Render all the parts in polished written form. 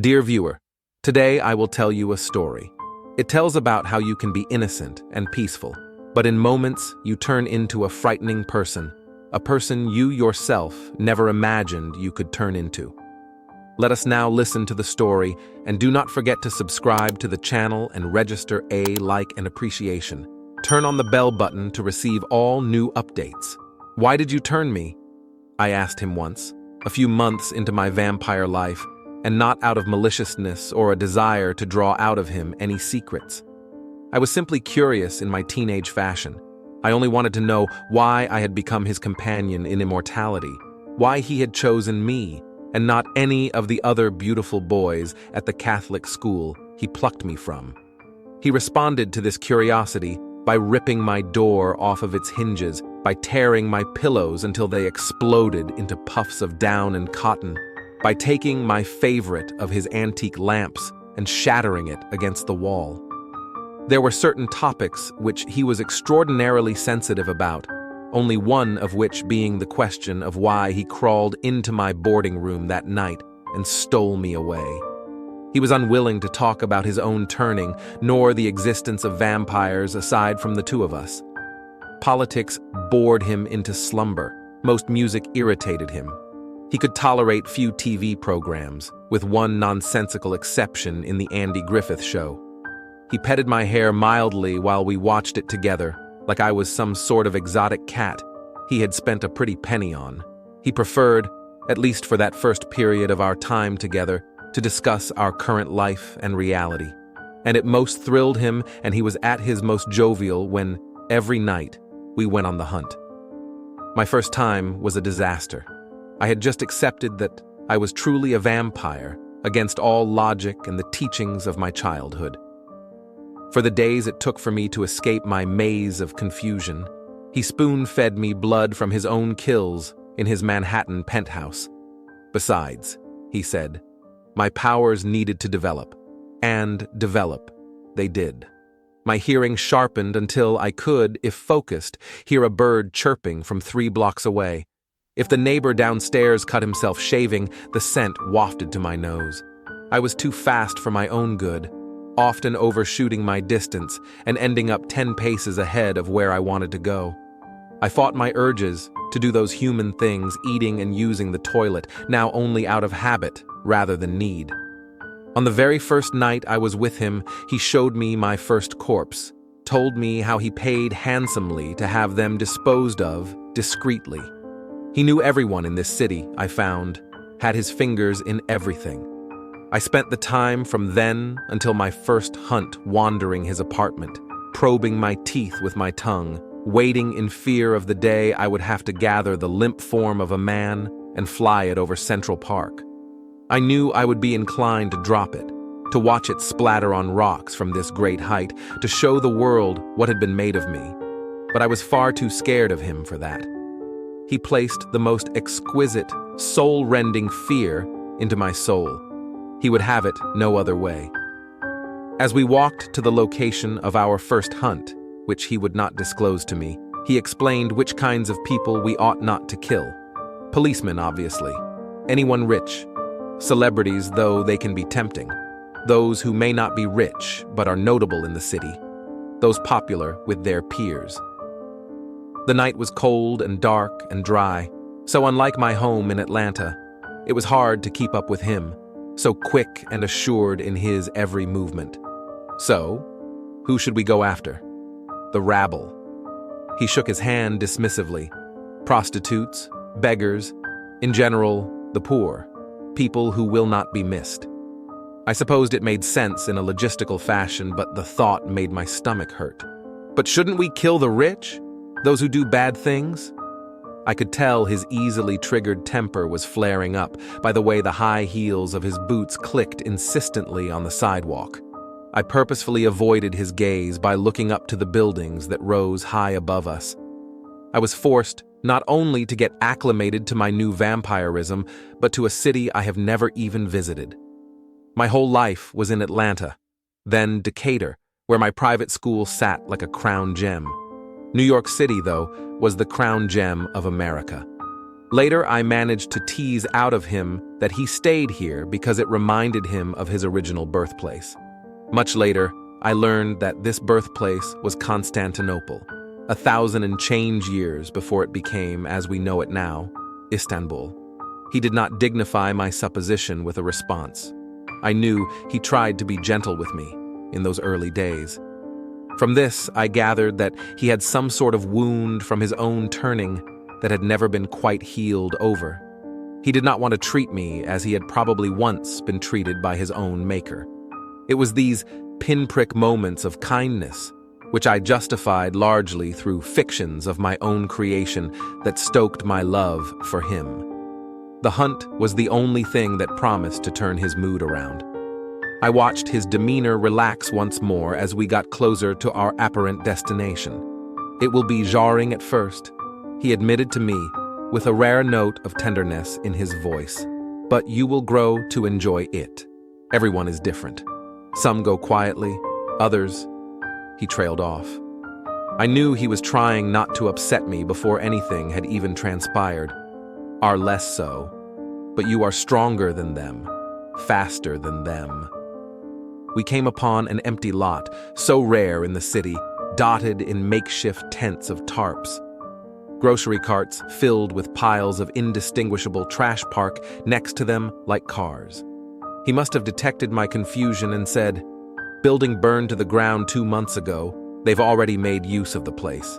Dear viewer, today I will tell you a story. It tells about how you can be innocent and peaceful, but in moments you turn into a frightening person, a person you yourself never imagined you could turn into. Let us now listen to the story, and do not forget to subscribe to the channel and register a like and appreciation. Turn on the bell button to receive all new updates. Why did you turn me? I asked him once, a few months into my vampire life, and not out of maliciousness or a desire to draw out of him any secrets. I was simply curious in my teenage fashion. I only wanted to know why I had become his companion in immortality, why he had chosen me, and not any of the other beautiful boys at the Catholic school he plucked me from. He responded to this curiosity by ripping my door off of its hinges, by tearing my pillows until they exploded into puffs of down and cotton, by taking my favorite of his antique lamps and shattering it against the wall. There were certain topics which he was extraordinarily sensitive about, only one of which being the question of why he crawled into my boarding room that night and stole me away. He was unwilling to talk about his own turning, nor the existence of vampires aside from the two of us. Politics bored him into slumber. Most music irritated him. He could tolerate few TV programs, with one nonsensical exception in the Andy Griffith Show. He petted my hair mildly while we watched it together, like I was some sort of exotic cat he had spent a pretty penny on. He preferred, at least for that first period of our time together, to discuss our current life and reality. And it most thrilled him, and he was at his most jovial when, every night, we went on the hunt. My first time was a disaster. I had just accepted that I was truly a vampire, against all logic and the teachings of my childhood. For the days it took for me to escape my maze of confusion, he spoon-fed me blood from his own kills in his Manhattan penthouse. Besides, he said, my powers needed to develop, and develop they did. My hearing sharpened until I could, if focused, hear a bird chirping from 3 blocks away. If the neighbor downstairs cut himself shaving, the scent wafted to my nose. I was too fast for my own good, often overshooting my distance and ending up 10 paces ahead of where I wanted to go. I fought my urges to do those human things, eating and using the toilet, now only out of habit rather than need. On the very first night I was with him, he showed me my first corpse, told me how he paid handsomely to have them disposed of discreetly. He knew everyone in this city, I found, had his fingers in everything. I spent the time from then until my first hunt wandering his apartment, probing my teeth with my tongue, waiting in fear of the day I would have to gather the limp form of a man and fly it over Central Park. I knew I would be inclined to drop it, to watch it splatter on rocks from this great height, to show the world what had been made of me. But I was far too scared of him for that. He placed the most exquisite, soul-rending fear into my soul. He would have it no other way. As we walked to the location of our first hunt, which he would not disclose to me, he explained which kinds of people we ought not to kill. Policemen, obviously. Anyone rich. Celebrities, though they can be tempting. Those who may not be rich, but are notable in the city. Those popular with their peers. The night was cold and dark and dry, so unlike my home in Atlanta, it was hard to keep up with him, so quick and assured in his every movement. So, who should we go after? The rabble. He shook his hand dismissively. Prostitutes, beggars, in general, the poor, people who will not be missed. I supposed it made sense in a logistical fashion, but the thought made my stomach hurt. But shouldn't we kill the rich? Those who do bad things? I could tell his easily triggered temper was flaring up by the way the high heels of his boots clicked insistently on the sidewalk. I purposefully avoided his gaze by looking up to the buildings that rose high above us. I was forced not only to get acclimated to my new vampirism, but to a city I have never even visited. My whole life was in Atlanta, then Decatur, where my private school sat like a crown gem. New York City, though, was the crown gem of America. Later, I managed to tease out of him that he stayed here because it reminded him of his original birthplace. Much later, I learned that this birthplace was Constantinople, 1,000 and change years before it became, as we know it now, Istanbul. He did not dignify my supposition with a response. I knew he tried to be gentle with me in those early days. From this, I gathered that he had some sort of wound from his own turning that had never been quite healed over. He did not want to treat me as he had probably once been treated by his own maker. It was these pinprick moments of kindness, which I justified largely through fictions of my own creation that stoked my love for him. The hunt was the only thing that promised to turn his mood around. I watched his demeanor relax once more as we got closer to our apparent destination. It will be jarring at first, he admitted to me, with a rare note of tenderness in his voice. But you will grow to enjoy it. Everyone is different. Some go quietly, others... He trailed off. I knew he was trying not to upset me before anything had even transpired. Are less so. But you are stronger than them, faster than them. We came upon an empty lot, so rare in the city, dotted in makeshift tents of tarps. Grocery carts filled with piles of indistinguishable trash park next to them like cars. He must have detected my confusion and said, "Building burned to the ground 2 months ago. They've already made use of the place."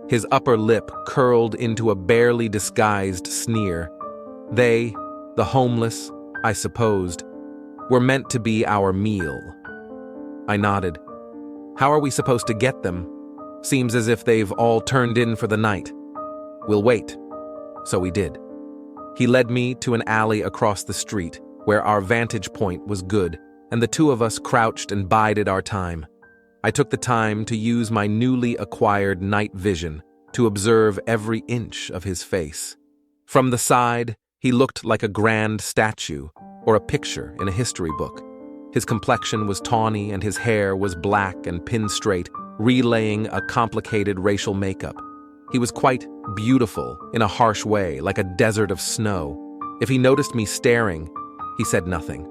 His upper lip curled into a barely disguised sneer. They, the homeless, I supposed, were meant to be our meal. I nodded. How are we supposed to get them? Seems as if they've all turned in for the night. We'll wait. So we did. He led me to an alley across the street, where our vantage point was good, and the two of us crouched and bided our time. I took the time to use my newly acquired night vision to observe every inch of his face. From the side, he looked like a grand statue or a picture in a history book. His complexion was tawny and his hair was black and pin-straight, relaying a complicated racial makeup. He was quite beautiful in a harsh way, like a desert of snow. If he noticed me staring, he said nothing.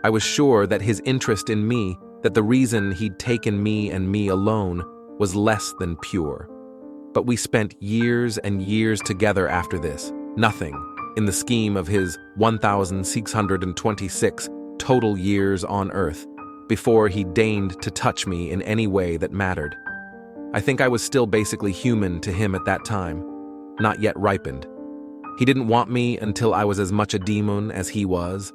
I was sure that his interest in me, that the reason he'd taken me and me alone, was less than pure. But we spent years and years together after this, nothing, in the scheme of his 1,626 total years on Earth, before he deigned to touch me in any way that mattered. I think I was still basically human to him at that time, not yet ripened. He didn't want me until I was as much a demon as he was.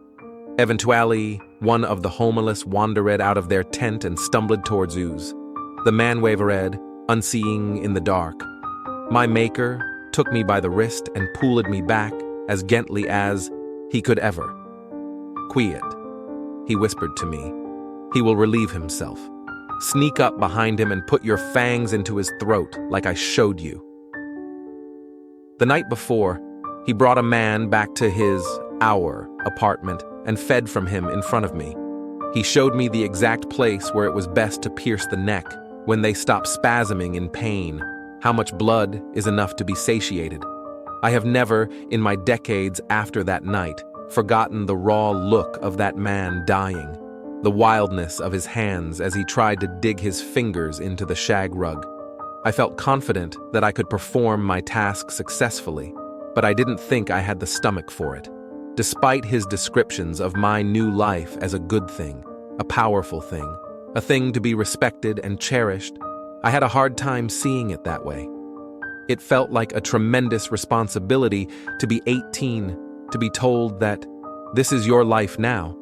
Eventually, one of the homeless wandered out of their tent and stumbled towards Uz. The man wavered, unseeing in the dark. My maker took me by the wrist and pulled me back as gently as he could ever. Quiet, he whispered to me. He will relieve himself. Sneak up behind him and put your fangs into his throat like I showed you. The night before, he brought a man back to our apartment and fed from him in front of me. He showed me the exact place where it was best to pierce the neck when they stop spasming in pain, how much blood is enough to be satiated. I have never, in my decades after that night, forgotten the raw look of that man dying, the wildness of his hands as he tried to dig his fingers into the shag rug. I felt confident that I could perform my task successfully, but I didn't think I had the stomach for it. Despite his descriptions of my new life as a good thing, a powerful thing, a thing to be respected and cherished, I had a hard time seeing it that way. It felt like a tremendous responsibility to be 18, to be told that this is your life now,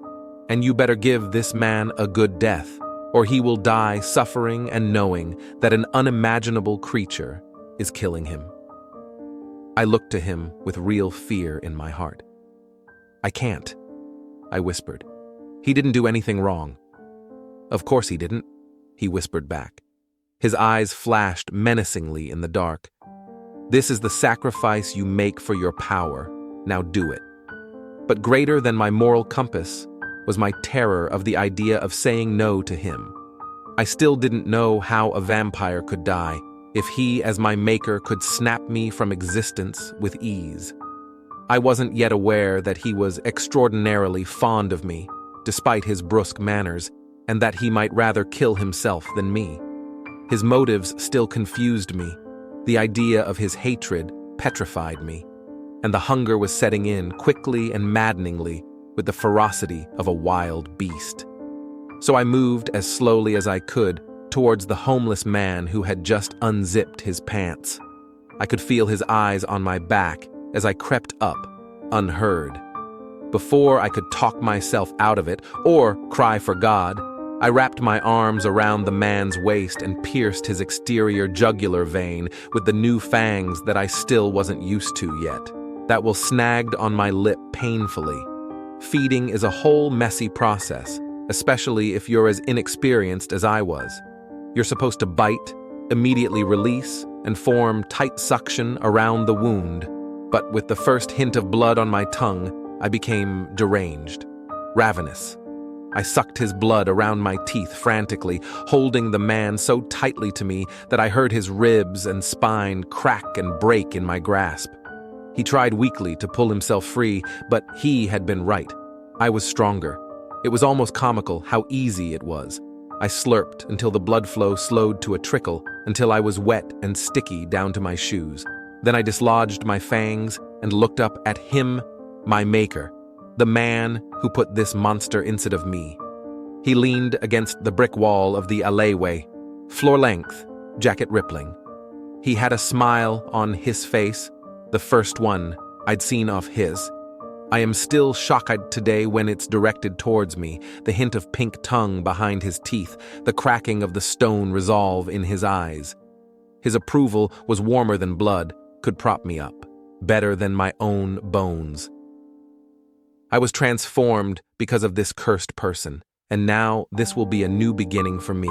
and you better give this man a good death, or he will die suffering and knowing that an unimaginable creature is killing him. I looked to him with real fear in my heart. I can't, I whispered. He didn't do anything wrong. Of course he didn't, he whispered back. His eyes flashed menacingly in the dark. This is the sacrifice you make for your power. Now do it. But greater than my moral compass was my terror of the idea of saying no to him. I still didn't know how a vampire could die, if he, as my maker, could snap me from existence with ease. I wasn't yet aware that he was extraordinarily fond of me, despite his brusque manners, and that he might rather kill himself than me. His motives still confused me. The idea of his hatred petrified me, and the hunger was setting in quickly and maddeningly with the ferocity of a wild beast. So I moved as slowly as I could towards the homeless man who had just unzipped his pants. I could feel his eyes on my back as I crept up, unheard. Before I could talk myself out of it or cry for God, I wrapped my arms around the man's waist and pierced his exterior jugular vein with the new fangs that I still wasn't used to yet, that will snagged on my lip painfully. Feeding is a whole messy process, especially if you're as inexperienced as I was. You're supposed to bite, immediately release, and form tight suction around the wound, but with the first hint of blood on my tongue, I became deranged, ravenous. I sucked his blood around my teeth frantically, holding the man so tightly to me that I heard his ribs and spine crack and break in my grasp. He tried weakly to pull himself free, but he had been right. I was stronger. It was almost comical how easy it was. I slurped until the blood flow slowed to a trickle, until I was wet and sticky down to my shoes. Then I dislodged my fangs and looked up at him, my maker, the man who put this monster inside of me. He leaned against the brick wall of the alleyway, floor length, jacket rippling. He had a smile on his face, the first one I'd seen of his. I am still shocked today when it's directed towards me, the hint of pink tongue behind his teeth, the cracking of the stone resolve in his eyes. His approval was warmer than blood, could prop me up, better than my own bones. I was transformed because of this cursed person, and now this will be a new beginning for me.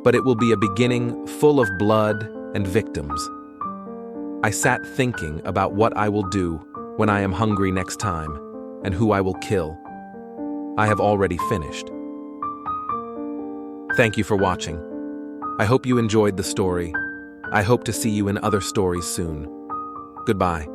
But it will be a beginning full of blood and victims. I sat thinking about what I will do when I am hungry next time, and who I will kill. I have already finished. Thank you for watching. I hope you enjoyed the story. I hope to see you in other stories soon. Goodbye.